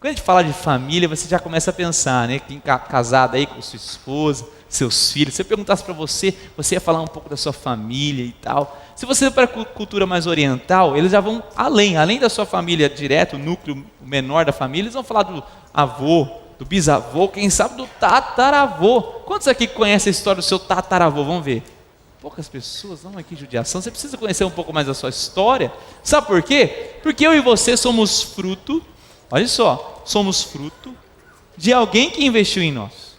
Quando a gente fala de família, você já começa a pensar, né? Quem casado aí com sua esposa, seus filhos. Se eu perguntasse para você, você ia falar um pouco da sua família e tal. Se você for para a cultura mais oriental, eles já vão além da sua família direto, o núcleo menor da família, eles vão falar do avô, do bisavô, quem sabe do tataravô. Quantos aqui conhecem a história do seu tataravô? Vamos ver. Poucas pessoas, não, aqui judiação. Você precisa conhecer um pouco mais da sua história. Sabe por quê? Porque eu e você somos fruto, olha só, somos fruto de alguém que investiu em nós.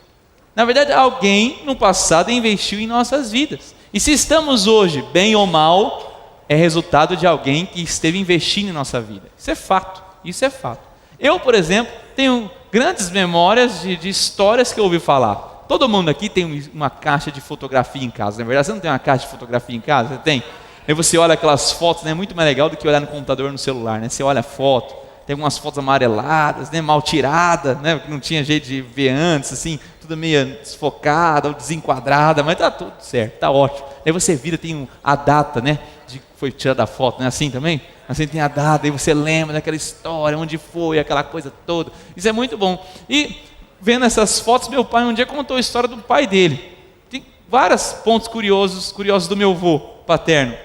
Na verdade, alguém no passado investiu em nossas vidas. E se estamos hoje, bem ou mal, é resultado de alguém que esteve investindo em nossa vida. Isso é fato, isso é fato. Eu, por exemplo, tenho grandes memórias de histórias que eu ouvi falar. Todo mundo aqui tem uma caixa de fotografia em casa, não é verdade? Você não tem uma caixa de fotografia em casa? Você tem? Aí você olha aquelas fotos, né? É muito mais legal do que olhar no computador, no celular, né? Você olha a foto, tem algumas fotos amareladas, né? Mal tiradas, né? Porque não tinha jeito de ver antes, assim, tudo meio desfocada ou desenquadrada, mas tá tudo certo, tá ótimo. Aí você vira, tem a data, né? De que foi tirada a foto, não é assim também? Assim tem a data, aí você lembra daquela história, onde foi, aquela coisa toda. Isso é muito bom. E vendo essas fotos, meu pai um dia contou a história do pai dele. Tem vários pontos curiosos do meu avô paterno.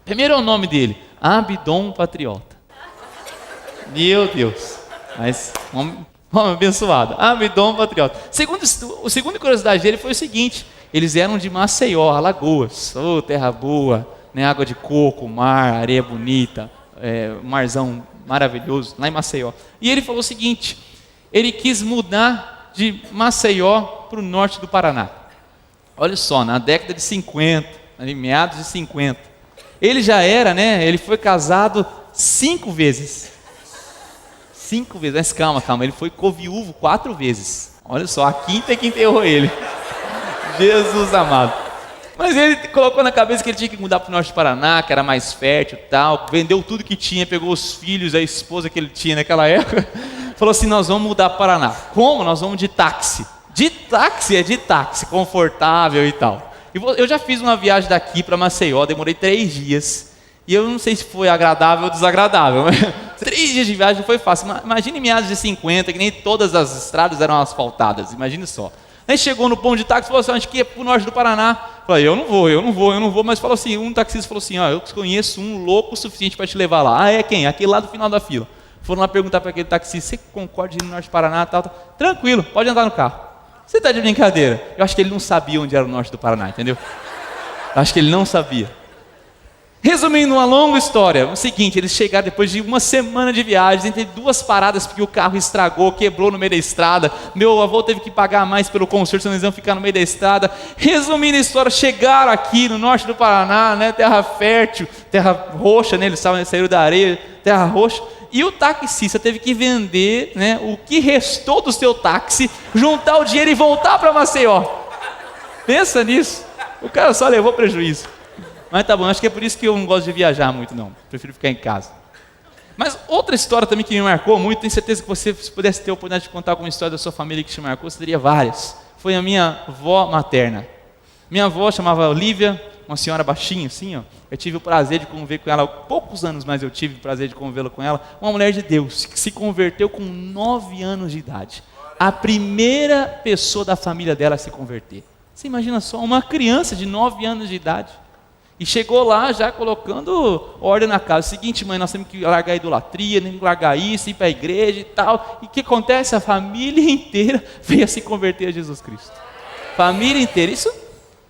Primeiro é o nome dele, Abdom Patriota. Meu Deus, mas homem abençoado, Abdom Patriota. A segunda curiosidade dele foi o seguinte: eles eram de Maceió, Alagoas, terra boa, né? Água de coco, mar, areia bonita, marzão maravilhoso, lá em Maceió. E ele falou o seguinte: ele quis mudar de Maceió para o norte do Paraná. Olha só, na década de 50, ali, meados de 50. Ele já era, né? Ele foi casado 5 vezes. 5 vezes, mas calma, ele foi co-viúvo 4 vezes. Olha só, a quinta é que enterrou ele. Jesus amado. Mas ele colocou na cabeça que ele tinha que mudar para o norte do Paraná, que era mais fértil e tal. Vendeu tudo que tinha, pegou os filhos, a esposa que ele tinha naquela época. Falou assim: nós vamos mudar para o Paraná. Como? Nós vamos de táxi. De táxi, confortável e tal. Eu já fiz uma viagem daqui para Maceió, demorei 3 dias. E eu não sei se foi agradável ou desagradável, mas 3 dias de viagem não foi fácil. Imagine meados de 50, que nem todas as estradas eram asfaltadas, imagine só. Aí chegou no ponto de táxi e falou assim: a gente quer ir para o norte do Paraná. Eu falei: eu não vou, mas falou assim, um taxista falou assim: eu conheço um louco o suficiente para te levar lá. É quem? Aquele lá do final da fila. Foram lá perguntar para aquele taxista: você concorda de ir no norte do Paraná? Tal. Tranquilo, pode andar no carro. Você está de brincadeira? Eu acho que ele não sabia onde era o norte do Paraná, entendeu? Eu acho que ele não sabia. Resumindo uma longa história, o seguinte: eles chegaram depois de uma semana de viagem, entre 2 paradas, porque o carro estragou, quebrou no meio da estrada. Meu avô teve que pagar mais pelo conserto, senão eles iam ficar no meio da estrada. Resumindo a história, chegaram aqui no norte do Paraná, né, terra fértil, terra roxa, né, eles saíram da areia, terra roxa. E o taxista teve que vender, né, o que restou do seu táxi, juntar o dinheiro e voltar para Maceió. Pensa nisso, o cara só levou prejuízo. Mas tá bom, acho que é por isso que eu não gosto de viajar muito não, prefiro ficar em casa. Mas outra história também que me marcou muito, tenho certeza que você, se pudesse ter a oportunidade de contar alguma história da sua família que te marcou, você teria várias. Foi a minha avó materna. Minha avó chamava Olívia, uma senhora baixinha assim, ó. Eu tive o prazer de conviver com ela, há poucos anos, mas eu tive o prazer de convivê-la com ela. Uma mulher de Deus, que se converteu com 9 anos de idade. A primeira pessoa da família dela a se converter. Você imagina só, uma criança de 9 anos de idade. E chegou lá já colocando ordem na casa. Seguinte, mãe, nós temos que largar a idolatria, temos que largar isso, ir para a igreja e tal. E o que acontece? A família inteira veio a se converter a Jesus Cristo. Família inteira. Isso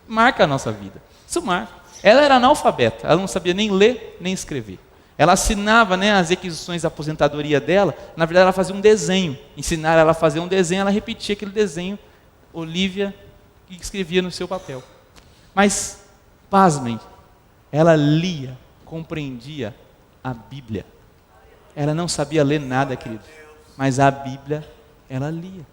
marca a nossa vida. Isso marca. Ela era analfabeta, ela não sabia nem ler, nem escrever. Ela assinava, né, as requisições da aposentadoria dela. Na verdade, ela fazia um desenho. Ensinaram ela a fazer um desenho, ela repetia aquele desenho, Olívia, que escrevia no seu papel. Mas, pasmem, ela lia, compreendia a Bíblia. Ela não sabia ler nada, querido, mas a Bíblia ela lia.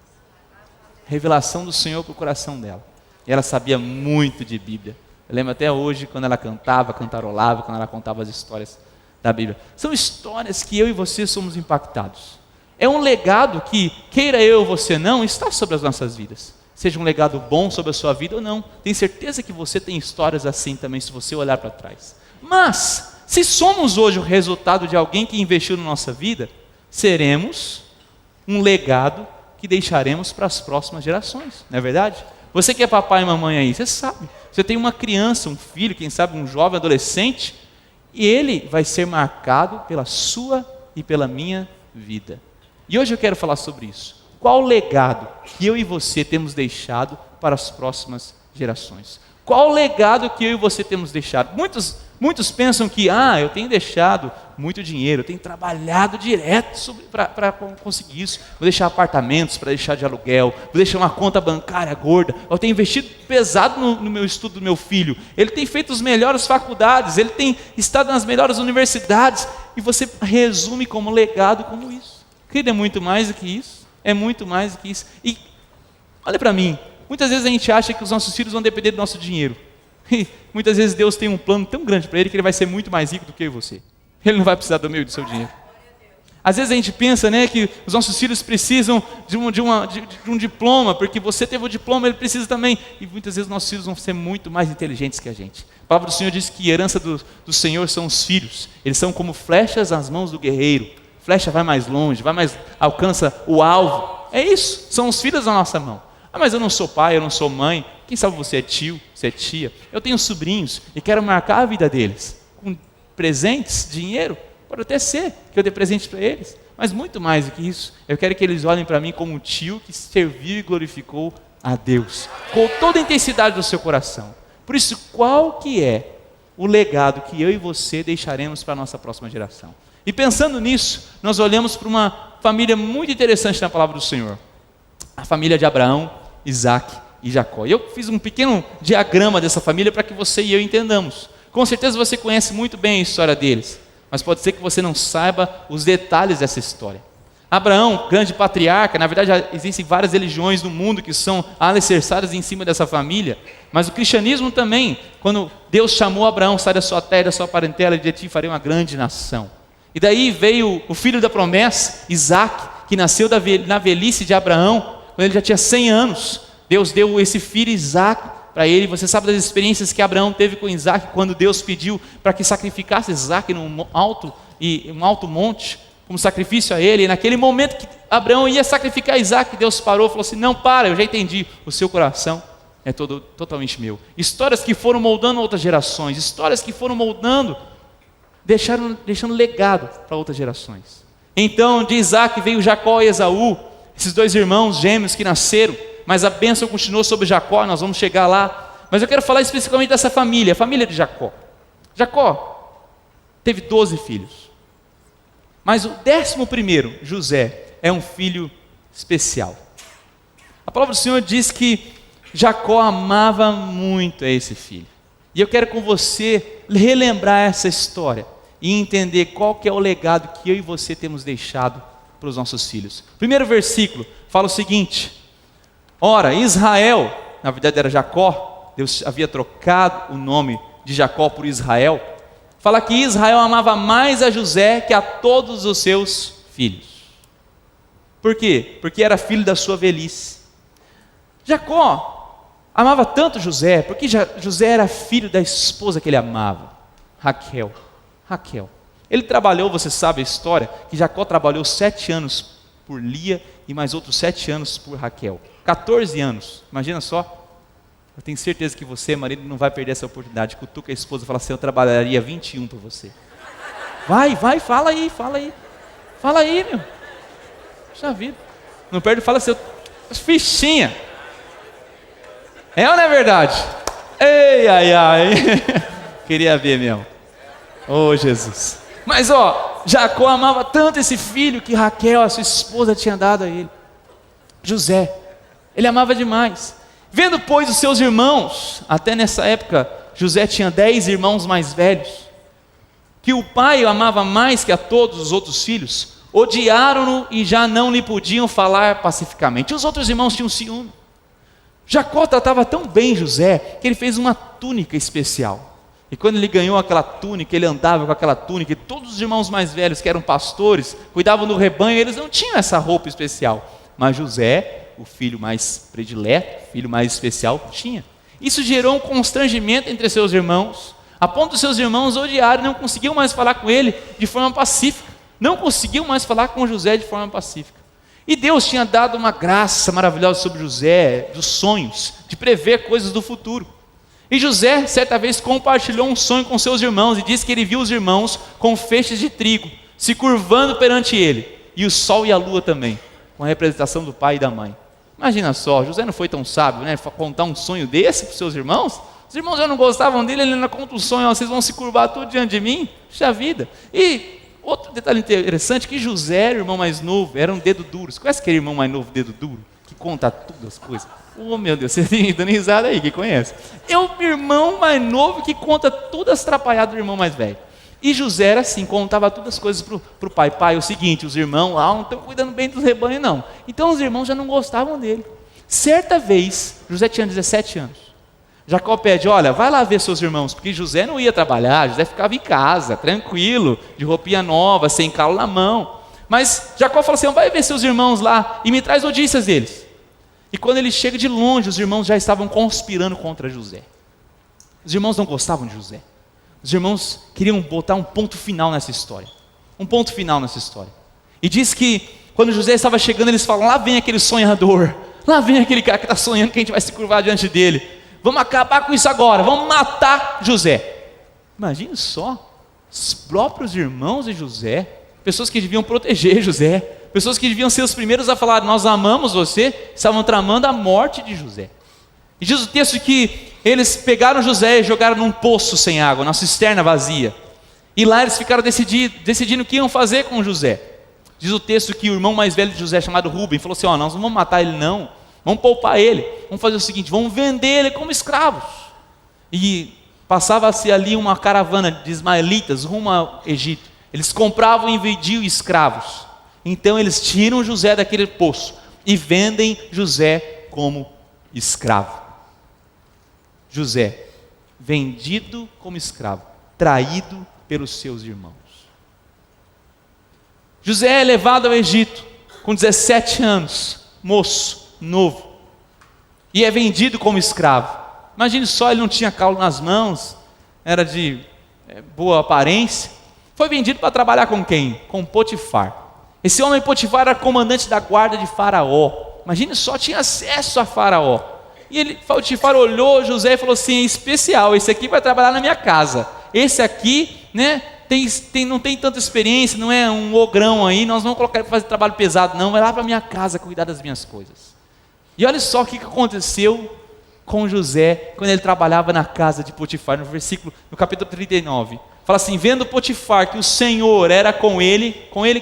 Revelação do Senhor para o coração dela. E ela sabia muito de Bíblia. Eu lembro até hoje quando ela cantava, cantarolava, quando ela contava as histórias da Bíblia. São histórias que eu e você somos impactados. É um legado que, queira eu ou você não, está sobre as nossas vidas. Seja um legado bom sobre a sua vida ou não. Tenho certeza que você tem histórias assim também, se você olhar para trás. Mas, se somos hoje o resultado de alguém que investiu na nossa vida, seremos um legado que deixaremos para as próximas gerações, não é verdade? Você que é papai e mamãe aí, você sabe, você tem uma criança, um filho, quem sabe um jovem, adolescente, e ele vai ser marcado pela sua e pela minha vida. E hoje eu quero falar sobre isso. Qual o legado que eu e você temos deixado para as próximas gerações? Qual o legado que eu e você temos deixado? Muitos pensam que, eu tenho deixado muito dinheiro, eu tenho trabalhado direto para conseguir isso. Vou deixar apartamentos para deixar de aluguel, vou deixar uma conta bancária gorda. Eu tenho investido pesado no meu estudo do meu filho. Ele tem feito as melhores faculdades, ele tem estado nas melhores universidades. E você resume como legado como isso. Querido, é muito mais do que isso. É muito mais do que isso. E olha para mim, muitas vezes a gente acha que os nossos filhos vão depender do nosso dinheiro. E muitas vezes Deus tem um plano tão grande para ele que ele vai ser muito mais rico do que eu e você. Ele não vai precisar do meu e do seu dinheiro. Às vezes a gente pensa, que os nossos filhos precisam de um diploma, porque você teve o diploma, ele precisa também. E muitas vezes nossos filhos vão ser muito mais inteligentes que a gente. A palavra do Senhor diz que a herança do Senhor são os filhos. Eles são como flechas nas mãos do guerreiro. Flecha vai mais longe, alcança o alvo. É isso, são os filhos na nossa mão. Mas eu não sou pai, eu não sou mãe. Quem sabe você é tio, você é tia. Eu tenho sobrinhos e quero marcar a vida deles com presentes, dinheiro. Pode até ser que eu dê presente para eles. Mas muito mais do que isso, eu quero que eles olhem para mim como um tio que serviu e glorificou a Deus com toda a intensidade do seu coração. Por isso, qual que é o legado que eu e você deixaremos para a nossa próxima geração? E pensando nisso, nós olhamos para uma família muito interessante na palavra do Senhor. A família de Abraão, Isaac e Jacó. E eu fiz um pequeno diagrama dessa família para que você e eu entendamos. Com certeza você conhece muito bem a história deles, mas pode ser que você não saiba os detalhes dessa história. Abraão, grande patriarca, na verdade já existem várias religiões no mundo que são alicerçadas em cima dessa família, mas o cristianismo também, quando Deus chamou Abraão, sai da sua terra, da sua parentela, e de ti farei uma grande nação. E daí veio o filho da promessa, Isaac, que nasceu na velhice de Abraão, quando ele já tinha 100 anos. Deus deu esse filho Isaac para ele. Você sabe das experiências que Abraão teve com Isaac, quando Deus pediu para que sacrificasse Isaac num alto monte, como sacrifício a ele. E naquele momento que Abraão ia sacrificar Isaac, Deus parou e falou assim: não, para, eu já entendi, o seu coração é totalmente meu. Histórias que foram moldando outras gerações, histórias que foram moldando, deixando legado para outras gerações. Então de Isaac veio Jacó e Esaú, esses dois irmãos gêmeos que nasceram, mas a bênção continuou sobre Jacó, nós vamos chegar lá. Mas eu quero falar especificamente dessa família, a família de Jacó. Jacó teve 12 filhos, mas o 11º, José, é um filho especial. A palavra do Senhor diz que Jacó amava muito a esse filho. E eu quero com você relembrar essa história e entender qual que é o legado que eu e você temos deixado para os nossos filhos. Primeiro versículo fala o seguinte: ora, Israel, na verdade era Jacó, Deus havia trocado o nome de Jacó por Israel, fala que Israel amava mais a José que a todos os seus filhos. Por quê? Porque era filho da sua velhice. Jacó amava tanto José, porque José era filho da esposa que ele amava, Raquel. Ele trabalhou, você sabe a história, que Jacó trabalhou 7 anos por Lia e mais outros 7 anos por Raquel. 14 anos, imagina só. Eu tenho certeza que você, marido, não vai perder essa oportunidade. Cutuca a esposa e fala assim: eu trabalharia 21 por você. Vai, fala aí, meu. Puxa vida. Não perde, fala assim: fichinha. É ou não é verdade? Ei, ai. Queria ver mesmo. Oh, Jesus. Mas Jacó amava tanto esse filho que Raquel, a sua esposa, tinha dado a ele. José, ele amava demais. Vendo, pois, os seus irmãos, até nessa época, José tinha 10 irmãos mais velhos, que o pai o amava mais que a todos os outros filhos, odiaram-no e já não lhe podiam falar pacificamente. Os outros irmãos tinham ciúme. Jacó tratava tão bem José, que ele fez uma túnica especial. E quando ele ganhou aquela túnica, ele andava com aquela túnica, e todos os irmãos mais velhos, que eram pastores, cuidavam do rebanho, eles não tinham essa roupa especial. Mas José, o filho mais predileto, o filho mais especial, tinha. Isso gerou um constrangimento entre seus irmãos, a ponto de seus irmãos odiarem, não conseguiam mais falar com ele de forma pacífica. Não conseguiam mais falar com José de forma pacífica. E Deus tinha dado uma graça maravilhosa sobre José, dos sonhos, de prever coisas do futuro. E José, certa vez, compartilhou um sonho com seus irmãos e disse que ele viu os irmãos com feixes de trigo, se curvando perante ele, e o sol e a lua também, com a representação do pai e da mãe. Imagina só, José não foi tão sábio, né, para contar um sonho desse para os seus irmãos? Os irmãos já não gostavam dele, ele ainda conta um sonho, ó, vocês vão se curvar tudo diante de mim? Puxa vida! E outro detalhe interessante, que José era o irmão mais novo, era um dedo duro. Você conhece aquele irmão mais novo, dedo duro? Que conta tudo as coisas? Oh meu Deus, você tem dando risada aí, que conhece? É o irmão mais novo que conta tudo as atrapalhadas do irmão mais velho. E José era assim, contava todas as coisas para o pai. Pai, é o seguinte, os irmãos lá não estão cuidando bem dos rebanhos não. Então os irmãos já não gostavam dele. Certa vez, José tinha 17 anos. Jacó pede, olha, vai lá ver seus irmãos, porque José não ia trabalhar, José ficava em casa, tranquilo, de roupinha nova, sem calo na mão. Mas Jacó fala assim, vai ver seus irmãos lá e me traz notícias deles. E quando ele chega de longe, os irmãos já estavam conspirando contra José. Os irmãos não gostavam de José. Os irmãos queriam botar um ponto final nessa história. Um ponto final nessa história. E diz que quando José estava chegando, eles falam, lá vem aquele sonhador, lá vem aquele cara que está sonhando que a gente vai se curvar diante dele. Vamos acabar com isso agora, vamos matar José. Imagine só, os próprios irmãos de José, pessoas que deviam proteger José, pessoas que deviam ser os primeiros a falar, nós amamos você, estavam tramando a morte de José. E diz o texto que eles pegaram José e jogaram num poço sem água, na cisterna vazia. E lá eles ficaram decidindo o que iam fazer com José. Diz o texto que o irmão mais velho de José, chamado Rubem, falou assim, nós não vamos matar ele não, vamos poupar ele, vamos fazer o seguinte, vamos vender ele como escravos. E passava-se ali uma caravana de ismaelitas rumo ao Egito. Eles compravam e vendiam escravos. Então eles tiram José daquele poço e vendem José como escravo. José, vendido como escravo, traído pelos seus irmãos. José é levado ao Egito com 17 anos, moço, novo, e é vendido como escravo. Imagine só, ele não tinha calo nas mãos, era de boa aparência. Foi vendido para trabalhar com quem? Com Potifar. Esse homem Potifar era comandante da guarda de Faraó. Imagine só, tinha acesso a Faraó. E Potifar olhou José e falou assim, é especial, esse aqui vai trabalhar na minha casa. Esse aqui, né, não tem tanta experiência, não é um ogrão aí, nós vamos colocar ele para fazer trabalho pesado, não, vai lá para minha casa cuidar das minhas coisas. E olha só o que aconteceu com José, quando ele trabalhava na casa de Potifar, no capítulo 39. Fala assim, vendo Potifar que o Senhor era com ele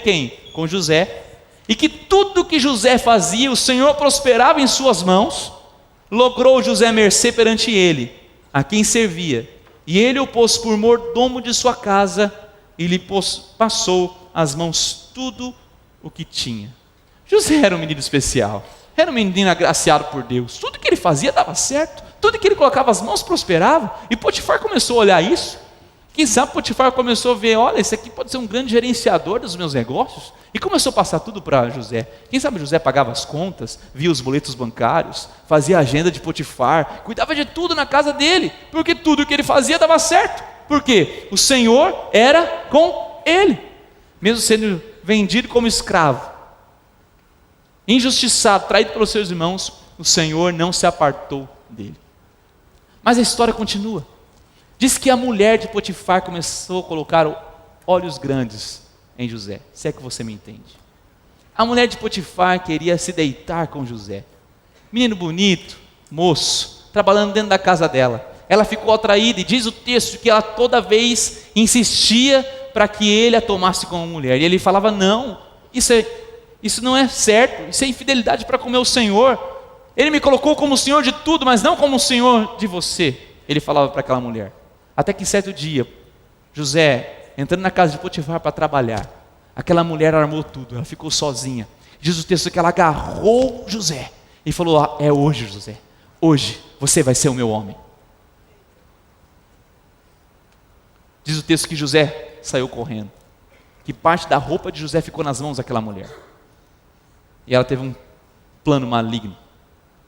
quem? Com José, e que tudo que José fazia, o Senhor prosperava em suas mãos, logrou José mercê perante ele, a quem servia, e ele o pôs por mordomo de sua casa, e lhe passou as mãos tudo o que tinha. José era um menino especial, era um menino agraciado por Deus, tudo que ele fazia dava certo, tudo que ele colocava as mãos prosperava, e Potifar começou a olhar isso. Quem sabe Potifar começou a ver, olha, esse aqui pode ser um grande gerenciador dos meus negócios, e começou a passar tudo para José. Quem sabe José pagava as contas, via os boletos bancários, fazia a agenda de Potifar, cuidava de tudo na casa dele, porque tudo que ele fazia dava certo, porque o Senhor era com ele, mesmo sendo vendido como escravo, injustiçado, traído pelos seus irmãos, o Senhor não se apartou dele. Mas a história continua. Diz que a mulher de Potifar começou a colocar olhos grandes em José, se é que você me entende. A mulher de Potifar queria se deitar com José. Menino bonito, moço, trabalhando dentro da casa dela. Ela ficou atraída e diz o texto que ela toda vez insistia para que ele a tomasse como mulher. E ele falava, não, isso não é certo, isso é infidelidade para com o meu Senhor. Ele me colocou como o Senhor de tudo, mas não como o Senhor de você. Ele falava para aquela mulher. Até que certo dia, José, entrando na casa de Potifar para trabalhar, aquela mulher armou tudo, ela ficou sozinha. Diz o texto que ela agarrou José e falou, é hoje, José, hoje você vai ser o meu homem. Diz o texto que José saiu correndo, que parte da roupa de José ficou nas mãos daquela mulher. E ela teve um plano maligno,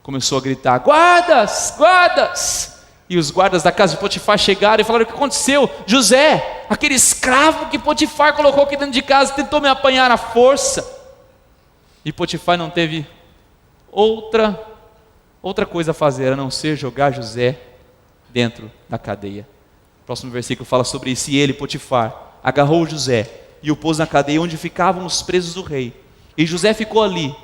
começou a gritar, guardas, guardas! E os guardas da casa de Potifar chegaram e falaram, o que aconteceu? José, aquele escravo que Potifar colocou aqui dentro de casa, tentou me apanhar à força. E Potifar não teve outra coisa a fazer a não ser jogar José dentro da cadeia. O próximo versículo fala sobre isso. E ele, Potifar, agarrou José e o pôs na cadeia onde ficavam os presos do rei. E José ficou ali.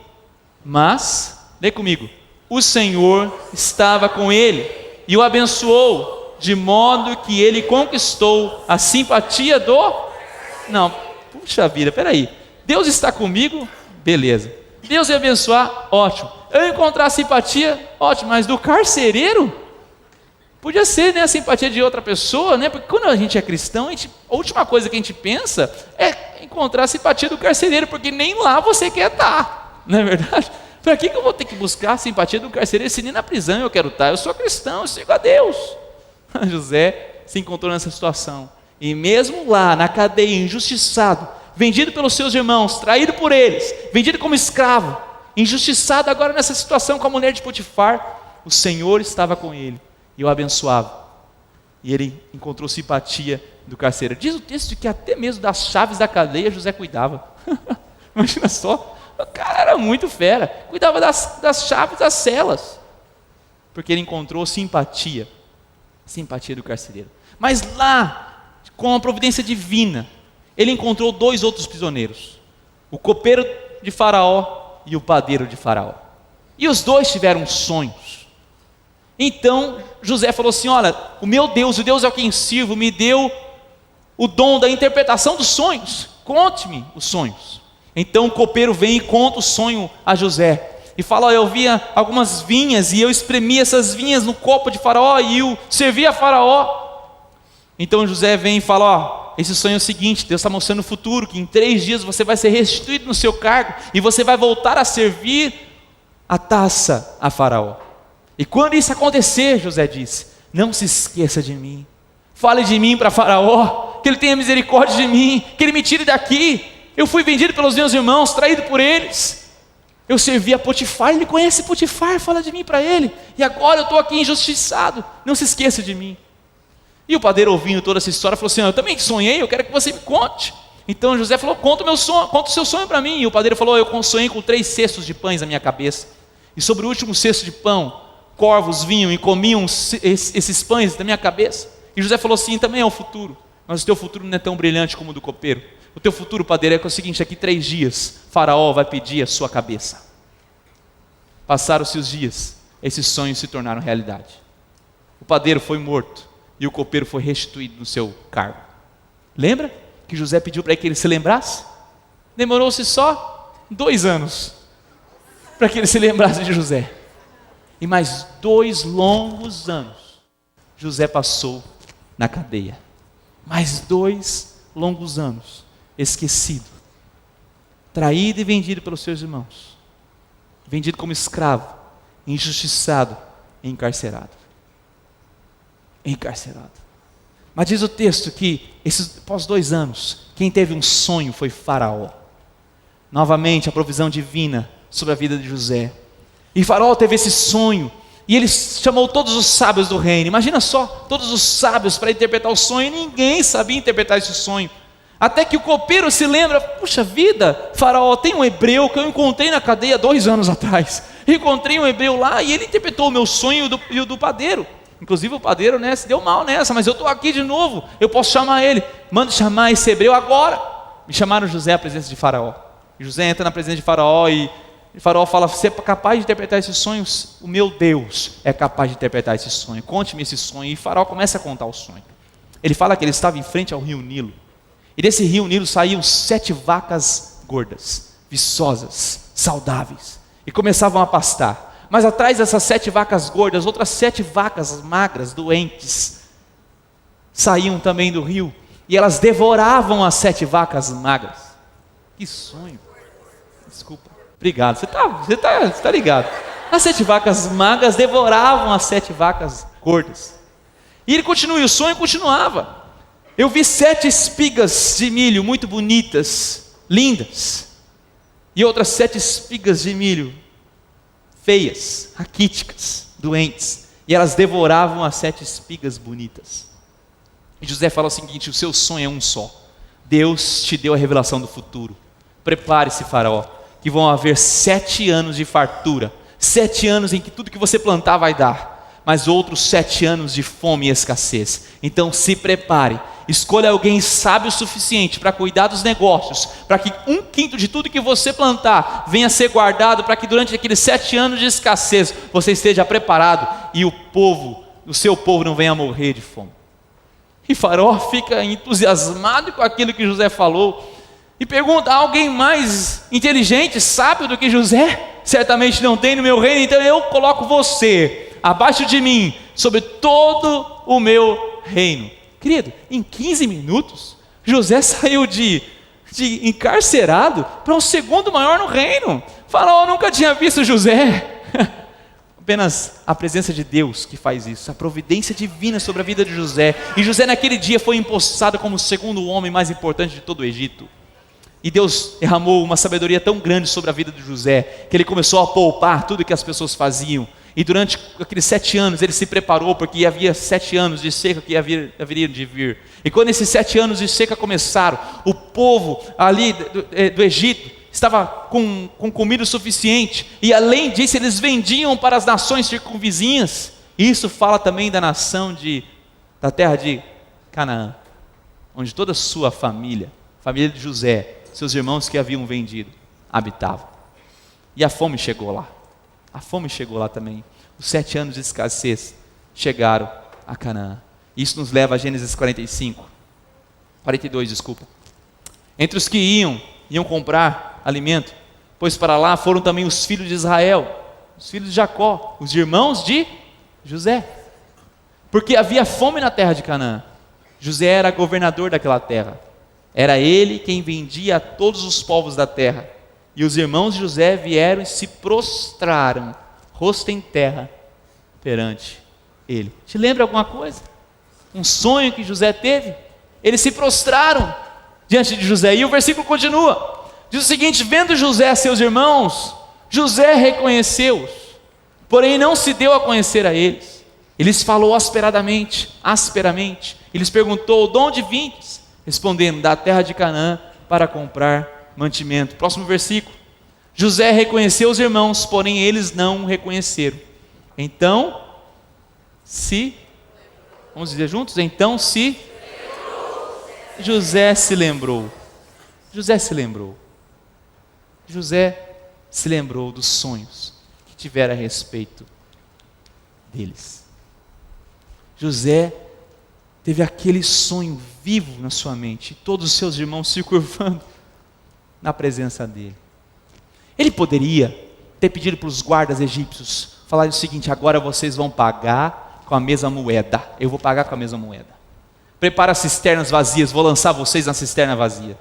Mas, lê comigo, o Senhor estava com ele e o abençoou, de modo que ele conquistou a simpatia do... Não, puxa vida, peraí. Deus está comigo? Beleza. Deus ia abençoar? Ótimo. Eu encontrar a simpatia? Ótimo. Mas do carcereiro? Podia ser, né, a simpatia de outra pessoa, né? Porque quando a gente é cristão, a última coisa que a gente pensa é encontrar a simpatia do carcereiro, porque nem lá você quer estar, não é verdade? Para que eu vou ter que buscar a simpatia do carcereiro se nem na prisão eu quero estar? Eu sou cristão, eu sigo a Deus. José se encontrou nessa situação, e mesmo lá na cadeia, injustiçado, vendido pelos seus irmãos, traído por eles, vendido como escravo, injustiçado agora nessa situação com a mulher de Potifar, o Senhor estava com ele e o abençoava, e ele encontrou simpatia do carcereiro. Diz o texto que até mesmo das chaves da cadeia José cuidava. Imagina só, o cara era muito fera, cuidava das chaves das celas, porque ele encontrou simpatia do carcereiro. Mas lá, com a providência divina, ele encontrou 2 outros prisioneiros, o copeiro de Faraó e o padeiro de Faraó, e os 2 tiveram sonhos. Então José falou assim: olha, o meu Deus, o Deus a quem sirvo, me deu o dom da interpretação dos sonhos, conte-me os sonhos. Então o copeiro vem e conta o sonho a José, e fala: ó, eu via algumas vinhas, e eu espremia essas vinhas no copo de Faraó, e eu servia a Faraó. Então José vem e fala: ó, esse sonho é o seguinte, Deus está mostrando o futuro, que em 3 dias você vai ser restituído no seu cargo, e você vai voltar a servir a taça a Faraó. E quando isso acontecer, José disse, não se esqueça de mim, fale de mim para Faraó, que ele tenha misericórdia de mim, que ele me tire daqui. Eu fui vendido pelos meus irmãos, traído por eles, eu servi a Potifar, ele conhece Potifar, fala de mim para ele, e agora eu estou aqui injustiçado, não se esqueça de mim. E o padeiro, ouvindo toda essa história, falou assim: eu também sonhei, eu quero que você me conte. Então José falou: conta o seu sonho para mim. E o padeiro falou: eu sonhei com 3 cestos de pães na minha cabeça, e sobre o último cesto de pão, corvos vinham e comiam esses pães da minha cabeça. E José falou assim: também é o futuro, mas o teu futuro não é tão brilhante como o do copeiro. O teu futuro, padeiro, é o seguinte: daqui 3 dias, Faraó vai pedir a sua cabeça. Passaram-se os dias, esses sonhos se tornaram realidade. O padeiro foi morto e o copeiro foi restituído no seu cargo. Lembra que José pediu para que ele se lembrasse? Demorou-se só 2 anos para que ele se lembrasse de José. E mais 2 longos anos José passou na cadeia. Mais 2 longos anos esquecido, traído e vendido pelos seus irmãos, vendido como escravo, injustiçado e encarcerado. Mas diz o texto que após 2 anos, quem teve um sonho foi Faraó. Novamente a provisão divina sobre a vida de José. E Faraó teve esse sonho, e ele chamou todos os sábios do reino. Imagina só, todos os sábios para interpretar o sonho, e ninguém sabia interpretar esse sonho. Até que o copeiro se lembra: puxa vida, Faraó, tem um hebreu que eu encontrei na cadeia 2 anos atrás. Encontrei um hebreu lá e ele interpretou o meu sonho e o do padeiro. Inclusive o padeiro, né, se deu mal nessa, mas eu estou aqui de novo, eu posso chamar ele. Manda chamar esse hebreu agora. Me chamaram José à presença de Faraó. E José entra na presença de Faraó e Faraó fala: você é capaz de interpretar esses sonhos? O meu Deus é capaz de interpretar esse sonho, conte-me esse sonho. E Faraó começa a contar o sonho. Ele fala que ele estava em frente ao rio Nilo, e desse rio Nilo saíam 7 vacas gordas, viçosas, saudáveis, e começavam a pastar. Mas atrás dessas 7 vacas gordas, outras 7 vacas magras, doentes, saíam também do rio, e elas devoravam as 7 vacas magras. Que sonho! Desculpa, obrigado, você tá ligado. As 7 vacas magras devoravam as 7 vacas gordas. E ele continua, e o sonho continuava. Eu vi 7 espigas de milho muito bonitas, lindas, e outras 7 espigas de milho feias, raquíticas, doentes, e elas devoravam as 7 espigas bonitas. E José fala o seguinte: o seu sonho é um só. Deus te deu a revelação do futuro. Prepare-se, Faraó, que vão haver 7 anos de fartura, 7 anos em que tudo que você plantar vai dar, mas outros 7 anos de fome e escassez. Então se prepare, escolha alguém sábio o suficiente para cuidar dos negócios, para que 1/5 de tudo que você plantar venha a ser guardado, para que durante aqueles 7 anos de escassez você esteja preparado e o seu povo não venha a morrer de fome. E Faraó fica entusiasmado com aquilo que José falou e pergunta: há alguém mais inteligente, sábio do que José? Certamente não tem no meu reino, então eu coloco você abaixo de mim, sobre todo o meu reino. Querido, em 15 minutos, José saiu de encarcerado para o segundo maior no reino. Faraó nunca tinha visto José. Apenas a presença de Deus que faz isso, a providência divina sobre a vida de José. E José naquele dia foi empossado como o segundo homem mais importante de todo o Egito. E Deus derramou uma sabedoria tão grande sobre a vida de José, que ele começou a poupar tudo que as pessoas faziam. E durante aqueles 7 anos ele se preparou, porque havia 7 anos de seca que haveriam de vir. E quando esses 7 anos de seca começaram, o povo ali do Egito estava com comida suficiente, e além disso eles vendiam para as nações circunvizinhas. Isso fala também da da terra de Canaã, onde toda a sua família de José, seus irmãos que haviam vendido, habitavam. E a fome chegou lá. A fome chegou lá também. Os 7 anos de escassez chegaram a Canaã. Isso nos leva a Gênesis 42, desculpa. Entre os que iam comprar alimento, pois para lá foram também os filhos de Israel, os filhos de Jacó, os irmãos de José, porque havia fome na terra de Canaã. José era governador daquela terra, era ele quem vendia a todos os povos da terra. E os irmãos de José vieram e se prostraram, rosto em terra, perante ele. Te lembra alguma coisa? Um sonho que José teve? Eles se prostraram diante de José. E o versículo continua, diz o seguinte: vendo José a seus irmãos, José reconheceu-os, porém não se deu a conhecer a eles. Eles falou asperamente, e lhes perguntou: de onde vindes? Respondendo: da terra de Canaã, para comprar mantimento. Próximo versículo. José reconheceu os irmãos, porém eles não o reconheceram. Então vamos dizer juntos? José se lembrou. José se lembrou dos sonhos que tivera a respeito deles. José teve aquele sonho vivo na sua mente, todos os seus irmãos se curvando na presença dele. Ele poderia ter pedido para os guardas egípcios falar o seguinte: agora vocês vão pagar com a mesma moeda, eu vou pagar com a mesma moeda. Prepara as cisternas vazias, vou lançar vocês na cisterna vazia.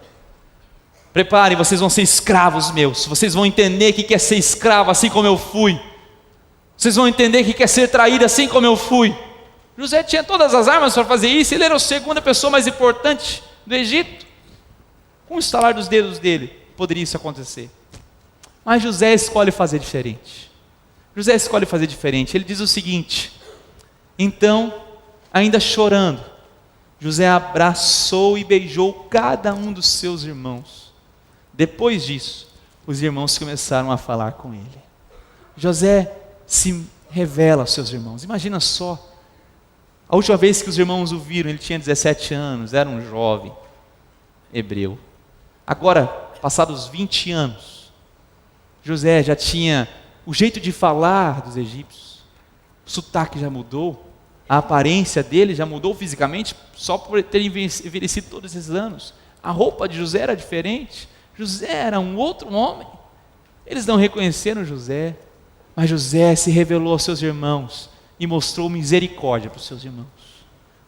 Preparem, vocês vão ser escravos meus, vocês vão entender o que é ser escravo assim como eu fui. Vocês vão entender o que é ser traído assim como eu fui. José tinha todas as armas para fazer isso, ele era a segunda pessoa mais importante do Egito. Com o estalar dos dedos dele, poderia isso acontecer. Mas José escolhe fazer diferente. Ele diz o seguinte: então, ainda chorando, José abraçou e beijou cada um dos seus irmãos. Depois disso, os irmãos começaram a falar com ele. José se revela aos seus irmãos. Imagina só, a última vez que os irmãos o viram, ele tinha 17 anos, era um jovem hebreu. Agora, passados 20 anos, José já tinha o jeito de falar dos egípcios, o sotaque já mudou, a aparência dele já mudou fisicamente, só por ter envelhecido todos esses anos. A roupa de José era diferente, José era um outro homem. Eles não reconheceram José, mas José se revelou aos seus irmãos e mostrou misericórdia para os seus irmãos.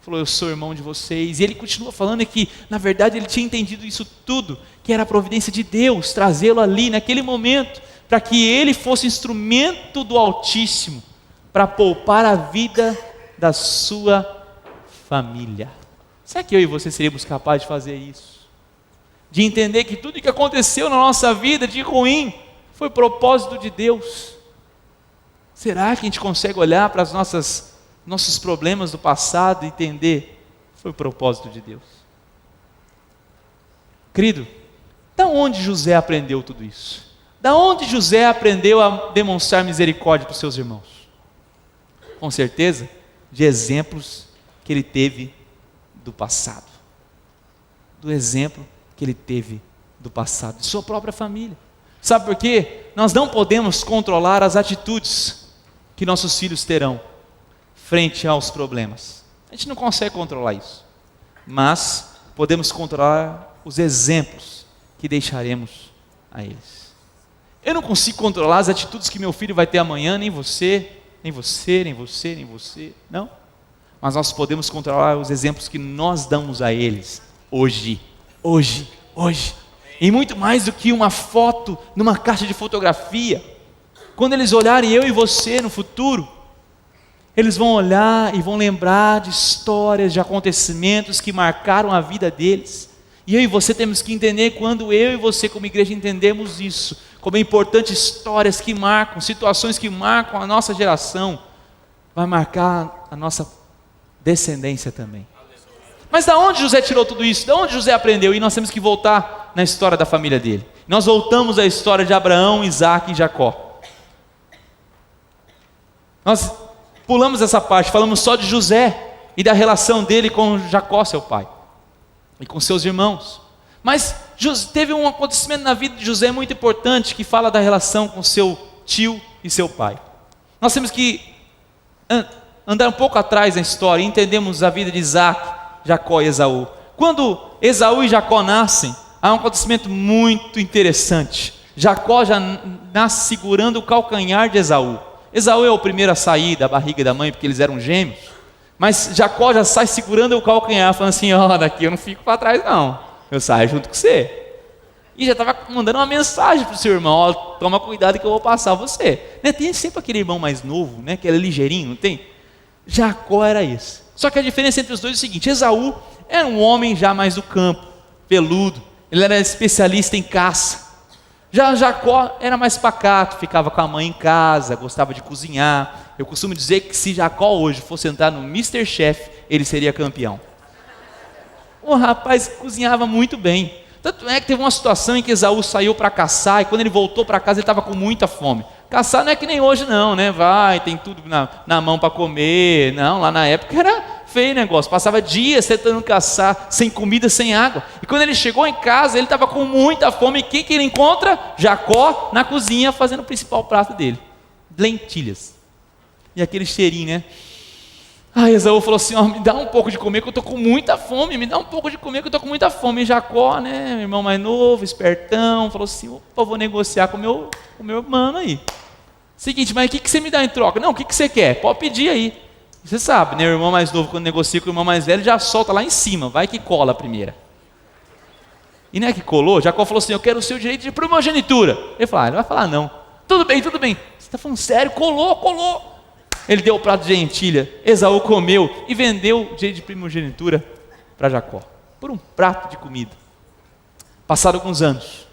Falou: eu sou irmão de vocês. E ele continua falando que, na verdade, ele tinha entendido isso tudo, que era a providência de Deus, trazê-lo ali, naquele momento, para que ele fosse instrumento do Altíssimo, para poupar a vida da sua família. Será que eu e você seríamos capazes de fazer isso? De entender que tudo que aconteceu na nossa vida de ruim, foi propósito de Deus? Será que a gente consegue olhar para os nossos problemas do passado e entender que foi o propósito de Deus? Querido, da onde José aprendeu tudo isso? Da onde José aprendeu a demonstrar misericórdia para os seus irmãos? Com certeza, de exemplos que ele teve do passado. Do exemplo que ele teve do passado, de sua própria família. Sabe por quê? Nós não podemos controlar as atitudes que nossos filhos terão frente aos problemas. A gente não consegue controlar isso. Mas podemos controlar os exemplos que deixaremos a eles. Eu não consigo controlar as atitudes que meu filho vai ter amanhã, nem você, nem você, nem você, nem você, não. Mas nós podemos controlar os exemplos que nós damos a eles hoje. E muito mais do que uma foto numa caixa de fotografia. Quando eles olharem eu e você no futuro, eles vão olhar e vão lembrar de histórias, de acontecimentos que marcaram a vida deles. E eu e você temos que entender, quando eu e você como igreja entendemos isso, como é importante histórias que marcam, situações que marcam a nossa geração, vai marcar a nossa descendência também. Mas da onde José tirou tudo isso? Da onde José aprendeu? E nós temos que voltar na história da família dele. Nós voltamos à história de Abraão, Isaac e Jacó. Nós pulamos essa parte, falamos só de José e da relação dele com Jacó, seu pai, e com seus irmãos. Mas teve um acontecimento na vida de José muito importante, que fala da relação com seu tio e seu pai. Nós temos que andar um pouco atrás na história e entendemos a vida de Isaac, Jacó e Esaú. Quando Esaú e Jacó nascem, há um acontecimento muito interessante. Jacó já nasce segurando o calcanhar de Esaú. Esaú é o primeiro a sair da barriga da mãe, porque eles eram gêmeos. Mas Jacó já sai segurando o calcanhar, falando assim: ó, daqui eu não fico para trás não, eu saio junto com você. E já estava mandando uma mensagem para o seu irmão: ó, toma cuidado que eu vou passar você, né? Tem sempre aquele irmão mais novo, né, que é ligeirinho, não tem? Jacó era esse. Só que a diferença entre os dois é o seguinte: Esaú era um homem já mais do campo, peludo, ele era especialista em caça. Já Jacó era mais pacato, ficava com a mãe em casa, gostava de cozinhar. Eu costumo dizer que se Jacó hoje fosse entrar no MasterChef, ele seria campeão. O rapaz cozinhava muito bem. Tanto é que teve uma situação em que Esaú saiu para caçar, e quando ele voltou para casa ele estava com muita fome. Caçar não é que nem hoje não, né? Vai, tem tudo na mão para comer. Não, lá na época era feio o negócio. Passava dias tentando caçar, sem comida, sem água. E quando ele chegou em casa, ele estava com muita fome. E quem que ele encontra? Jacó na cozinha, fazendo o principal prato dele: lentilhas. E aquele cheirinho, né? Aí Esaú falou assim: ó, me dá um pouco de comer que eu estou com muita fome, me dá um pouco de comer que eu estou com muita fome. E Jacó, né, meu irmão mais novo, espertão, falou assim: opa, vou negociar com o meu irmão aí. Seguinte, mas o que você me dá em troca? Não, o que você quer? Pode pedir aí. Você sabe, né, o irmão mais novo quando negocia com o irmão mais velho, já solta lá em cima, vai que cola a primeira. E não é que colou? Jacó falou assim: eu quero o seu direito de primogenitura. Ele falou: ele vai falar não. Tudo bem, você está falando sério? Colou. Ele deu o prato de lentilha, Esaú comeu e vendeu o direito de primogenitura para Jacó, por um prato de comida. Passaram alguns anos,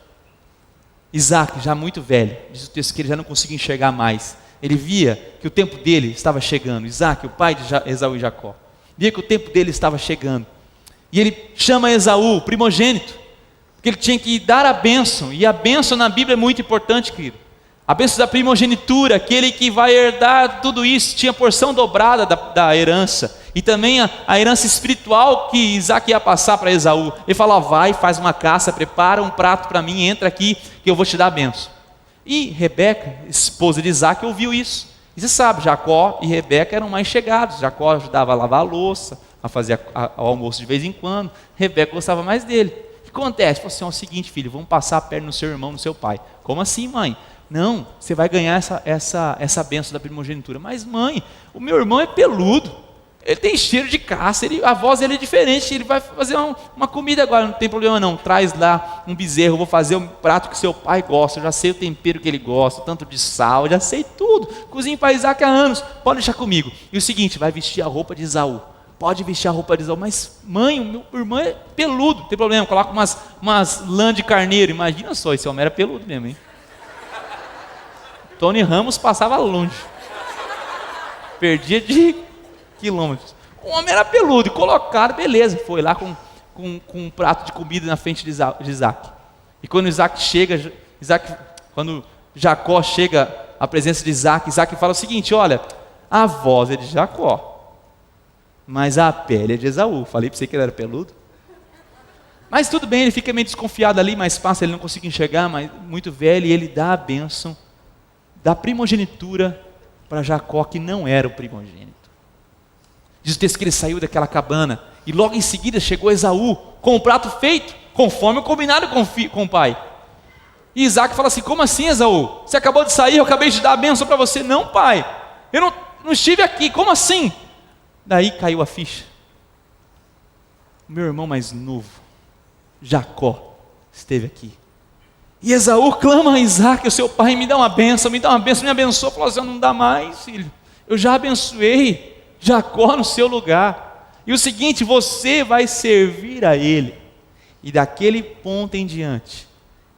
Isaac, já muito velho, diz o texto que ele já não conseguia enxergar mais. Ele via que o tempo dele estava chegando. Isaac, o pai de Esaú e Jacó, via que o tempo dele estava chegando. E ele chama Esaú, o primogênito, porque ele tinha que dar a bênção. E a bênção na Bíblia é muito importante, querido. A bênção da primogenitura, aquele que vai herdar tudo isso, tinha porção dobrada da herança. E também a herança espiritual que Isaac ia passar para Esaú. Ele fala: vai, faz uma caça, prepara um prato para mim, entra aqui que eu vou te dar a bênção. E Rebeca, esposa de Isaac, ouviu isso. E você sabe, Jacó e Rebeca eram mais chegados. Jacó ajudava a lavar a louça, a fazer o almoço de vez em quando. Rebeca gostava mais dele. O que acontece? Falou assim: ó, é o seguinte, filho, vamos passar a perna no seu irmão, no seu pai. Como assim, mãe? Não, você vai ganhar essa bênção da primogenitura. Mas mãe, o meu irmão é peludo, ele tem cheiro de caça, a voz dele é diferente, ele vai fazer uma comida agora, não tem problema não, traz lá um bezerro, eu vou fazer um prato que seu pai gosta, eu já sei o tempero que ele gosta, tanto de sal, eu já sei tudo, cozinho para Isaac há anos, pode deixar comigo. E o seguinte, vai vestir a roupa de Esaú, pode vestir a roupa de Esaú, mas mãe, o meu irmão é peludo, não tem problema, coloca umas lã de carneiro, imagina só, esse homem era peludo mesmo, hein? Tony Ramos passava longe, perdia de quilômetros. O homem era peludo e colocaram, beleza, foi lá com um prato de comida na frente de Isaac. E quando Isaac chega, Isaac Quando Jacó chega à presença de Isaac, Isaac fala o seguinte: olha, a voz é de Jacó, mas a pele é de Esaú. Falei para você que ele era peludo. Mas tudo bem, ele fica meio desconfiado ali, mais fácil, ele não consegue enxergar, mas muito velho, e ele dá a bênção da primogenitura para Jacó, que não era o primogênito. Diz o texto que ele saiu daquela cabana, e logo em seguida chegou Esaú, com o prato feito, conforme o combinado com o pai. E Isaac fala assim: como assim, Esaú? Você acabou de sair, eu acabei de dar a bênção para você. Não, pai, eu não estive aqui, como assim? Daí caiu a ficha. O meu irmão mais novo, Jacó, esteve aqui. E Esaú clama a Isaac, o seu pai: me dá uma bênção, me abençoa. Falou assim: não dá mais, filho, eu já abençoei Jacó no seu lugar, e o seguinte, você vai servir a ele. E daquele ponto em diante,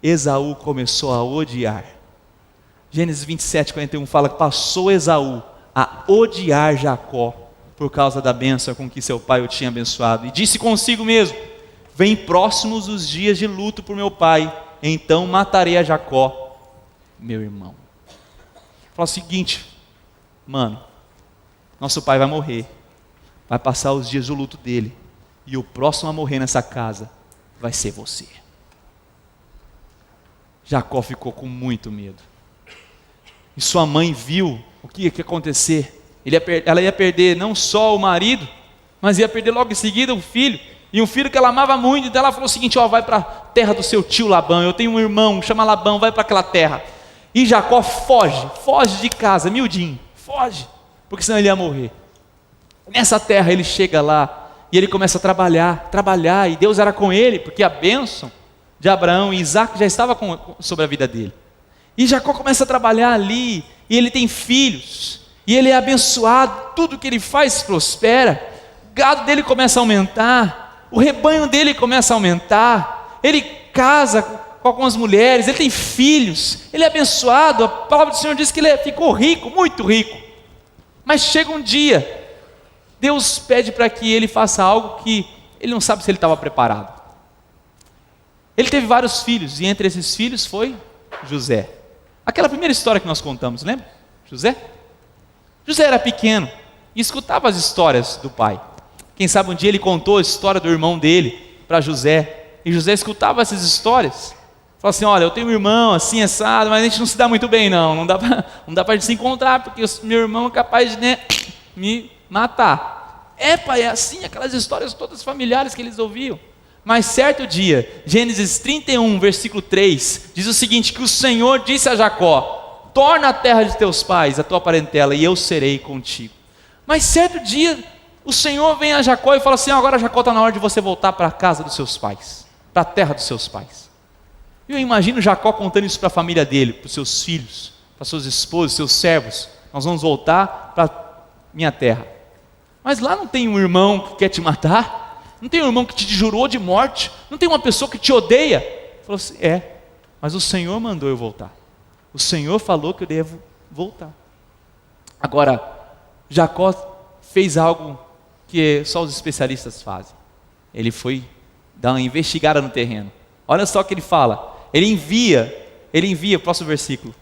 Esaú começou a odiar. Gênesis 27:41 fala que passou Esaú a odiar Jacó, por causa da bênção com que seu pai o tinha abençoado, e disse consigo mesmo: vem próximos os dias de luto por meu pai, então matarei a Jacó, meu irmão. Fala o seguinte: mano, nosso pai vai morrer, vai passar os dias do luto dele, e o próximo a morrer nessa casa vai ser você. Jacó ficou com muito medo, e sua mãe viu o que ia acontecer. Ela ia perder não só o marido, mas ia perder logo em seguida o filho, e um filho que ela amava muito. Então ela falou o seguinte: ó, vai para a terra do seu tio Labão, eu tenho um irmão, chama Labão, vai para aquela terra. E Jacó foge de casa, miudinho, foge, porque senão ele ia morrer. Nessa terra ele chega lá, e ele começa a trabalhar, e Deus era com ele, porque a bênção de Abraão e Isaac já estava sobre a vida dele. E Jacó começa a trabalhar ali, e ele tem filhos, e ele é abençoado, tudo que ele faz prospera, o gado dele começa a aumentar, o rebanho dele começa a aumentar, ele casa com algumas mulheres, ele tem filhos, ele é abençoado. A palavra do Senhor diz que ele ficou rico, muito rico. Mas chega um dia, Deus pede para que ele faça algo que ele não sabe se ele estava preparado. Ele teve vários filhos, e entre esses filhos foi José. Aquela primeira história que nós contamos, lembra? José era pequeno e escutava as histórias do pai. Quem sabe um dia ele contou a história do irmão dele para José, e José escutava essas histórias. Falou assim: olha, eu tenho um irmão assim, assado, mas a gente não se dá muito bem não dá para a gente se encontrar, porque o meu irmão é capaz de me matar. Pai, é assim, aquelas histórias todas familiares que eles ouviam. Mas certo dia, Gênesis 31, versículo 3, diz o seguinte: que o Senhor disse a Jacó: torna a terra de teus pais, a tua parentela, e eu serei contigo. Mas certo dia, o Senhor vem a Jacó e fala assim: agora Jacó, está na hora de você voltar para a casa dos seus pais, para a terra dos seus pais. E eu imagino Jacó contando isso para a família dele, para os seus filhos, para suas esposas, seus servos: nós vamos voltar para minha terra. Mas lá não tem um irmão que quer te matar, não tem um irmão que te jurou de morte, não tem uma pessoa que te odeia. Ele falou assim: mas o Senhor mandou eu voltar, o Senhor falou que eu devo voltar. Agora, Jacó fez algo que só os especialistas fazem. Ele foi dar uma investigada no terreno. Olha só o que ele fala. Ele envia, próximo versículo.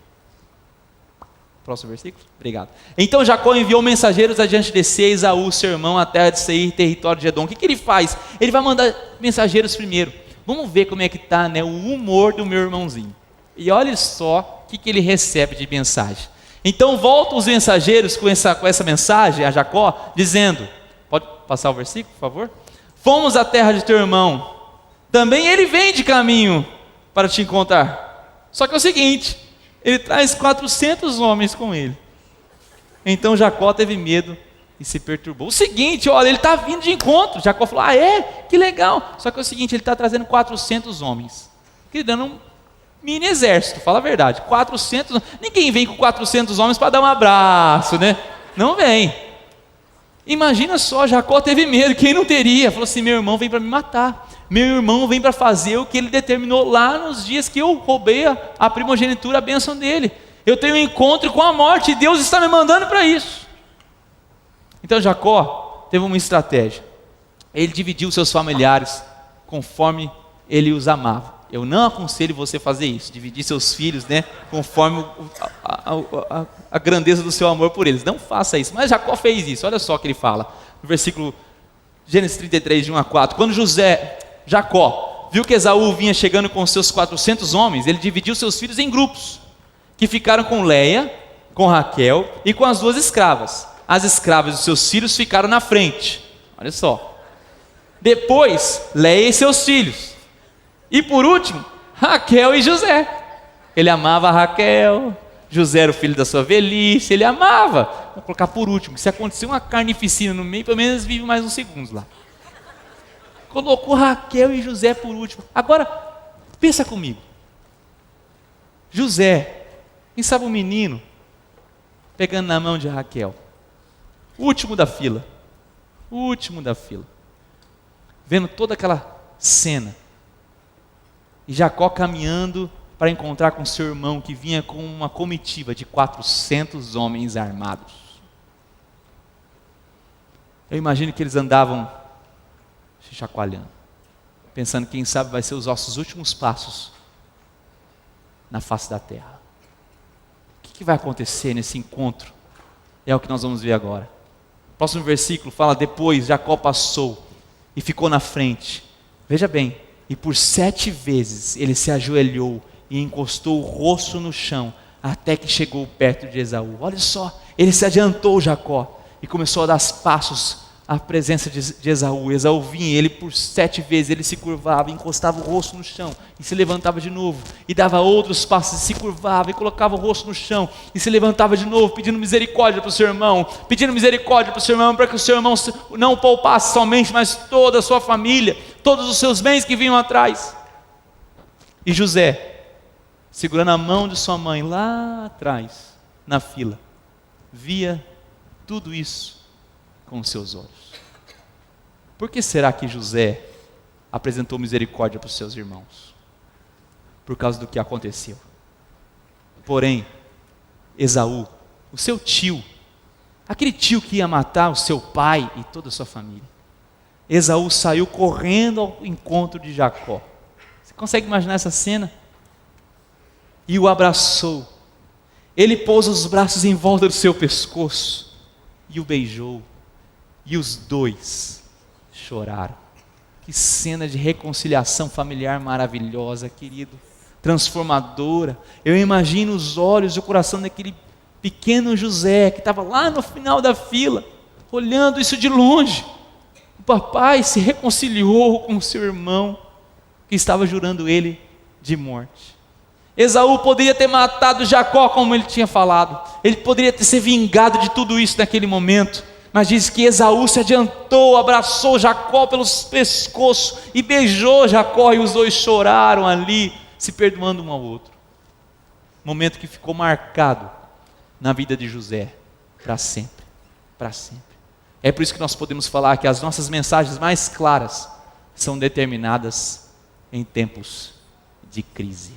Próximo versículo? Obrigado. Então Jacó enviou mensageiros adiante de si, Esaú, seu irmão, à terra de Seir, território de Edom. O que ele faz? Ele vai mandar mensageiros primeiro. Vamos ver como é que está, o humor do meu irmãozinho. E olha só o que ele recebe de mensagem. Então voltam os mensageiros com essa mensagem a Jacó, dizendo: pode passar o versículo, por favor? Fomos à terra de teu irmão, também ele vem de caminho para te encontrar. Só que é o seguinte: ele traz 400 homens com ele. Então Jacó teve medo e se perturbou. O seguinte, olha, ele está vindo de encontro. Jacó falou: que legal. Só que é o seguinte, ele está trazendo 400 homens. Dando um mini exército, fala a verdade. 400, ninguém vem com 400 homens para dar um abraço, Não vem. Imagina só, Jacó teve medo, quem não teria? Falou assim: meu irmão vem para me matar. Meu irmão vem para fazer o que ele determinou lá nos dias que eu roubei a primogenitura, a bênção dele. Eu tenho um encontro com a morte e Deus está me mandando para isso. Então Jacó teve uma estratégia. Ele dividiu seus familiares conforme ele os amava. Eu não aconselho você fazer isso, dividir seus filhos, né, conforme a grandeza do seu amor por eles. Não faça isso. Mas Jacó fez isso. Olha só o que ele fala. No versículo Gênesis 33, de 1 a 4. Quando Jacó viu que Esaú vinha chegando com seus 400 homens, ele dividiu seus filhos em grupos, que ficaram com Leia, com Raquel e com as 2 escravas. As escravas e seus filhos ficaram na frente. Olha só. Depois, Leia e seus filhos. E por último, Raquel e José. Ele amava a Raquel, José era o filho da sua velhice, ele amava. Vou colocar por último, se acontecer uma carnificina no meio, pelo menos vive mais uns segundos lá. Colocou Raquel e José por último. Agora, pensa comigo. José, quem sabe o menino, pegando na mão de Raquel. O último da fila. O último da fila. Vendo toda aquela cena. E Jacó caminhando para encontrar com seu irmão, que vinha com uma comitiva de 400 homens armados. Eu imagino que eles andavam se chacoalhando, pensando, quem sabe vai ser os nossos últimos passos na face da terra. O que vai acontecer nesse encontro? É o que nós vamos ver agora. O próximo versículo fala: depois Jacó passou e ficou na frente. Veja bem, e por 7 vezes ele se ajoelhou e encostou o rosto no chão, até que chegou perto de Esaú. Olha só, ele se adiantou, Jacó, e começou a dar passos à presença de Esaú. Esaú vinha, ele por 7 vezes, ele se curvava, encostava o rosto no chão, e se levantava de novo, e dava outros passos, e se curvava, e colocava o rosto no chão, e se levantava de novo, pedindo misericórdia para o seu irmão, para que o seu irmão não poupasse somente, mas toda a sua família, todos os seus bens que vinham atrás. E José, segurando a mão de sua mãe lá atrás, na fila, via tudo isso com os seus olhos. Por que será que José apresentou misericórdia para os seus irmãos? Por causa do que aconteceu. Porém, Esaú, o seu tio, aquele tio que ia matar o seu pai e toda a sua família, Esaú saiu correndo ao encontro de Jacó. Você consegue imaginar essa cena? E o abraçou. Ele pôs os braços em volta do seu pescoço e o beijou. E os 2 choraram. Que cena de reconciliação familiar maravilhosa, querido. Transformadora. Eu imagino os olhos e o coração daquele pequeno José, que estava lá no final da fila, olhando isso de longe. O papai se reconciliou com o seu irmão, que estava jurando ele de morte. Esaú poderia ter matado Jacó, como ele tinha falado. Ele poderia ter se vingado de tudo isso naquele momento. Mas diz que Esaú se adiantou, abraçou Jacó pelos pescoços e beijou Jacó, e os 2 choraram ali, se perdoando um ao outro. Momento que ficou marcado na vida de José para sempre, para sempre. É por isso que nós podemos falar que as nossas mensagens mais claras são determinadas em tempos de crise.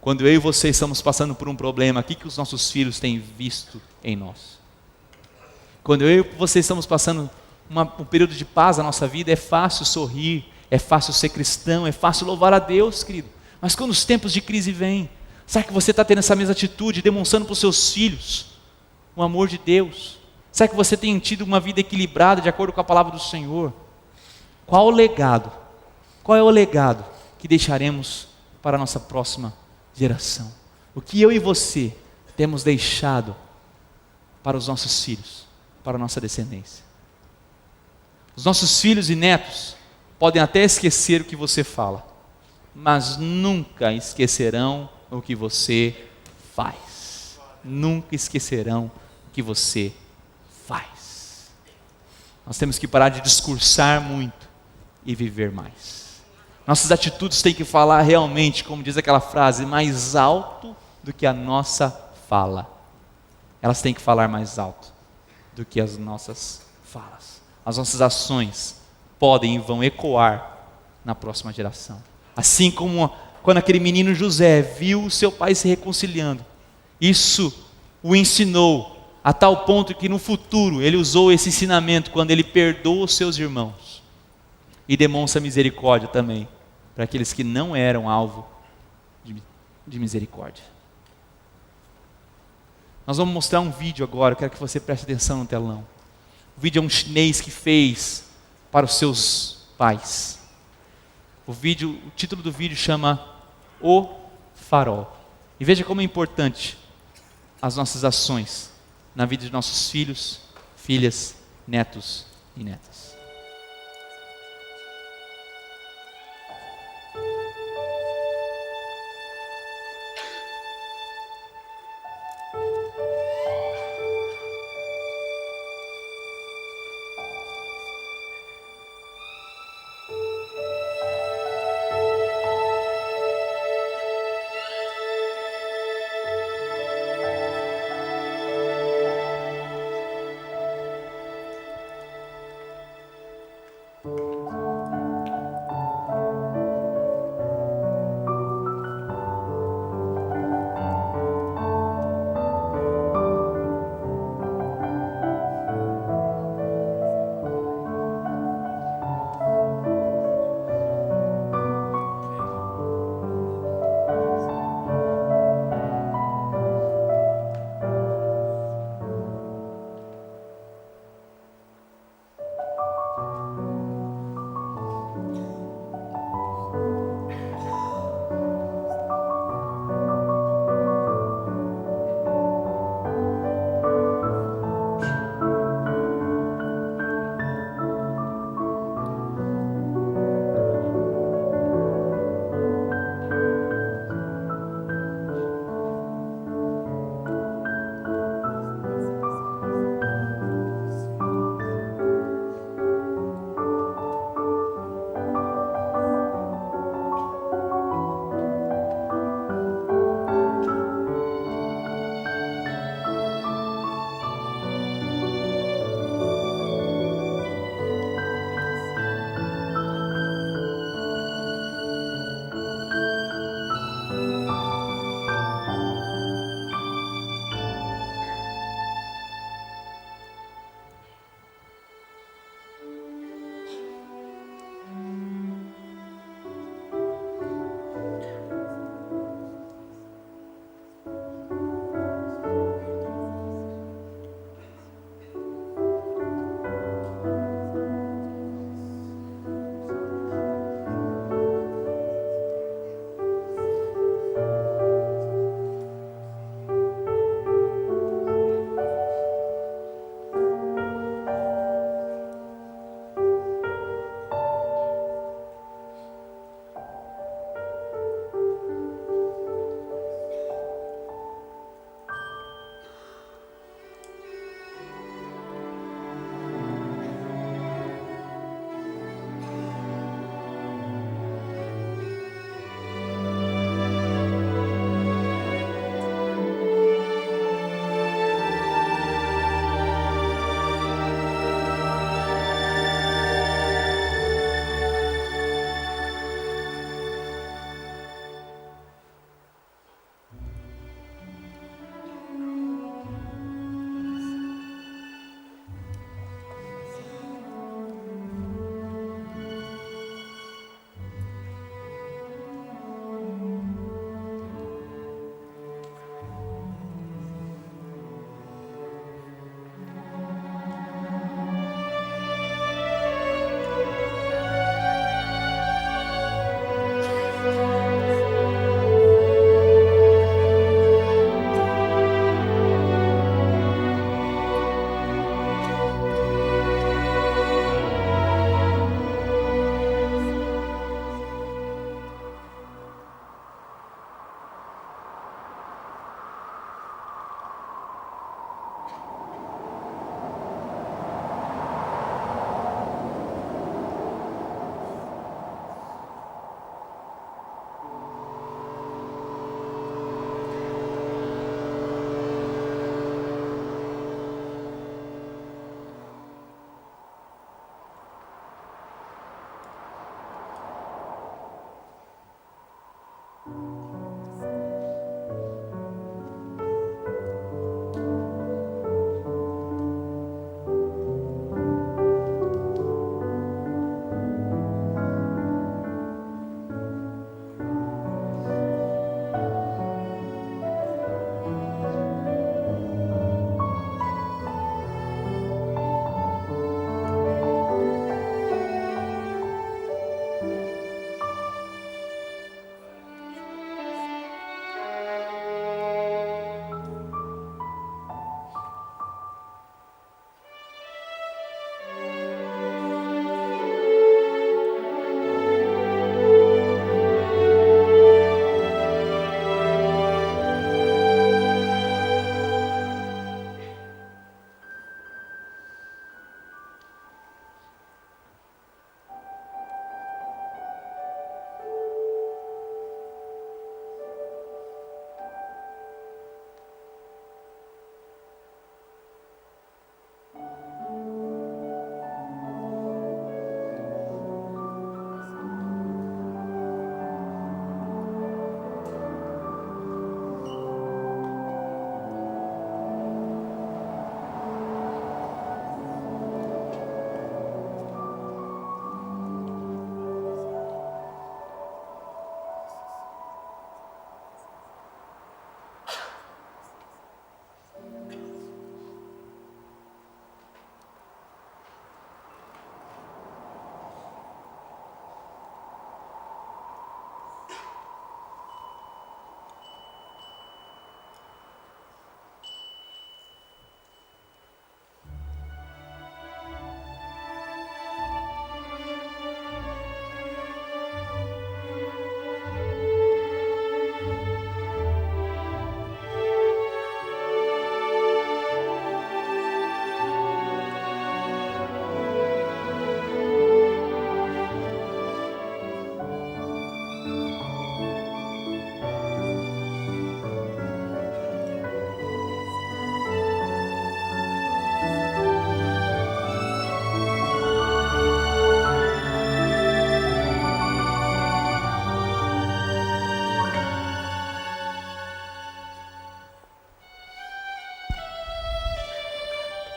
Quando eu e você estamos passando por um problema, o que os nossos filhos têm visto em nós? Quando eu e você estamos passando um período de paz na nossa vida, é fácil sorrir, é fácil ser cristão, é fácil louvar a Deus, querido. Mas quando os tempos de crise vêm, será que você está tendo essa mesma atitude, demonstrando para os seus filhos o amor de Deus? Será que você tem tido uma vida equilibrada de acordo com a palavra do Senhor? Qual o legado? Qual é o legado que deixaremos para a nossa próxima geração? O que eu e você temos deixado para os nossos filhos, para a nossa descendência? Os nossos filhos e netos podem até esquecer o que você fala, mas nunca esquecerão o que você faz. Nunca esquecerão o que você faz. Nós temos que parar de discursar muito e viver mais. Nossas atitudes têm que falar realmente, como diz aquela frase, mais alto do que a nossa fala. Elas têm que falar mais alto do que as nossas falas. As nossas ações podem e vão ecoar na próxima geração. Assim como quando aquele menino José viu o seu pai se reconciliando, isso o ensinou a tal ponto que no futuro ele usou esse ensinamento quando ele perdoa os seus irmãos e demonstra misericórdia também para aqueles que não eram alvo de misericórdia. Nós vamos mostrar um vídeo agora, eu quero que você preste atenção no telão. O vídeo é um chinês que fez para os seus pais. O título do vídeo chama O Farol. E veja como é importante as nossas ações na vida de nossos filhos, filhas, netos e netas.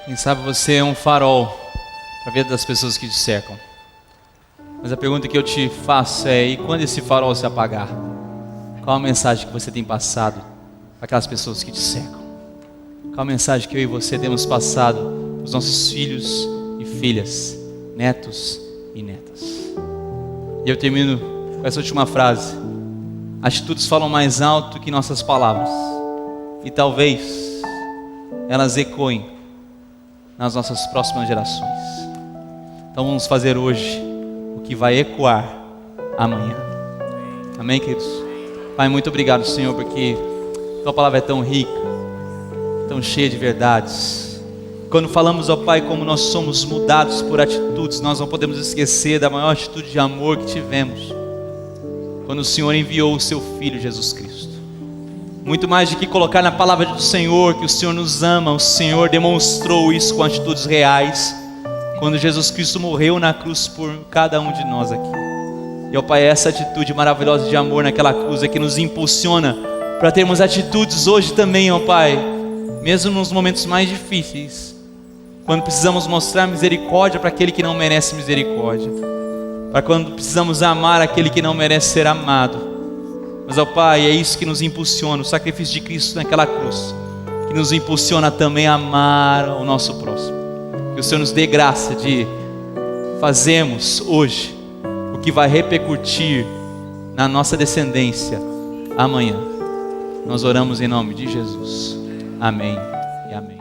Quem sabe você é um farol para a vida das pessoas que te cercam. Mas a pergunta que eu te faço é: e quando esse farol se apagar? Qual a mensagem que você tem passado para aquelas pessoas que te cercam? Qual a mensagem que eu e você temos passado para os nossos filhos e filhas, netos e netas? E eu termino com essa última frase: atitudes falam mais alto que nossas palavras, e talvez elas ecoem nas nossas próximas gerações. Então vamos fazer hoje o que vai ecoar amanhã. Amém, queridos? Pai, muito obrigado, Senhor, porque Tua palavra é tão rica, tão cheia de verdades. Quando falamos, ó Pai, como nós somos mudados por atitudes, nós não podemos esquecer da maior atitude de amor que tivemos quando o Senhor enviou o Seu Filho Jesus Cristo. Muito mais do que colocar na palavra do Senhor que o Senhor nos ama, o Senhor demonstrou isso com atitudes reais quando Jesus Cristo morreu na cruz por cada um de nós aqui. E ó Pai, essa atitude maravilhosa de amor naquela cruz é que nos impulsiona para termos atitudes hoje também, ó Pai, mesmo nos momentos mais difíceis, quando precisamos mostrar misericórdia para aquele que não merece misericórdia, para quando precisamos amar aquele que não merece ser amado. Mas ó Pai, é isso que nos impulsiona, o sacrifício de Cristo naquela cruz, que nos impulsiona também a amar o nosso próximo. Que o Senhor nos dê graça de fazermos hoje o que vai repercutir na nossa descendência amanhã. Nós oramos em nome de Jesus. Amém e amém.